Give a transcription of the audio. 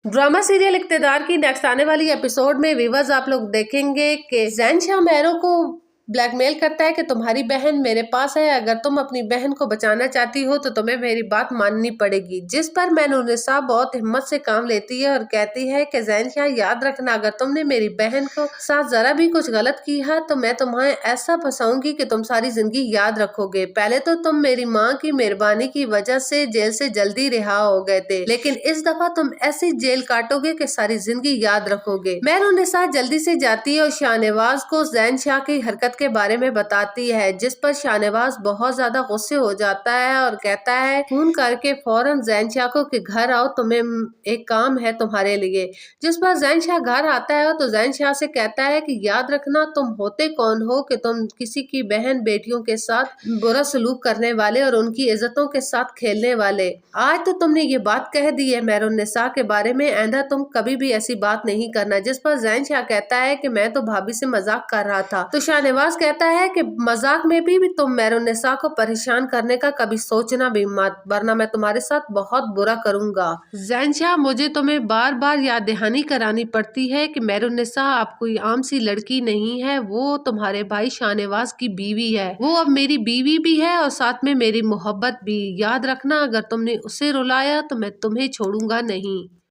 Drama serial इक़्तिदार की next आने वाली एपिसोड में व्यूअर्स आप लोग देखेंगे कि ज़ैन शाह मेहरों को ब्लैकमेल करता है कि तुम्हारी बहन मेरे पास है, अगर तुम अपनी बहन को बचाना चाहती हो तो तुम्हें मेरी बात माननी पड़ेगी। जिस पर मैनूनिसा बहुत हिम्मत से काम लेती है और कहती है कि ज़ैन शाह याद रखना, अगर तुमने मेरी बहन को साथ जरा भी कुछ गलत किया तो मैं तुम्हें ऐसा फंसाऊंगी कि तुम सारी जिंदगी याद रखोगे। पहले तो तुम मेरी माँ की मेहरबानी की वजह से जेल से जल्दी रिहा हो गए थे, लेकिन इस दफा तुम ऐसी जेल काटोगे कि सारी जिंदगी याद रखोगे। मैनूनिसा जल्दी से जाती है और शाहनवाज को ज़ैन शाह की हरकत के बारे में बताती है, जिस पर शाहनवाज बहुत ज्यादा गुस्से हो जाता है और कहता है फोन करके फौरन ज़ैन शाह को कि घर आओ, तुम्हें एक काम है तुम्हारे लिए। जिस पर ज़ैन शाह घर आता है तो ज़ैन शाह से कहता है कि याद रखना तुम होते कौन हो कि तुम किसी की बहन बेटियों के साथ बुरा सलूक करने वाले और उनकी इज्जतों के साथ खेलने वाले। आज तो तुमने ये बात कह दी है मैनूनिसा के बारे में, आइंदा तुम कभी भी ऐसी बात नहीं करना। जिस पर ज़ैन शाह कहता है कि मैं तो भाभी से मजाक कर रहा था। तो शाहनवाज कहता है कि मजाक में भी तुम मैनूनिसा को परेशान करने का कभी सोचना भी मत, वरना मैं तुम्हारे साथ बहुत बुरा करूंगा। ज़ैन शाह, मुझे तुम्हें बार बार याद दहानी करानी पड़ती है कि मैनूनिसा आप कोई आम सी लड़की नहीं है, वो तुम्हारे भाई शाहनवाज की बीवी है। वो अब मेरी बीवी भी है और साथ में मेरी मोहब्बत भी। याद रखना, अगर तुमने उसे रुलाया तो मैं तुम्हें छोड़ूंगा नहीं।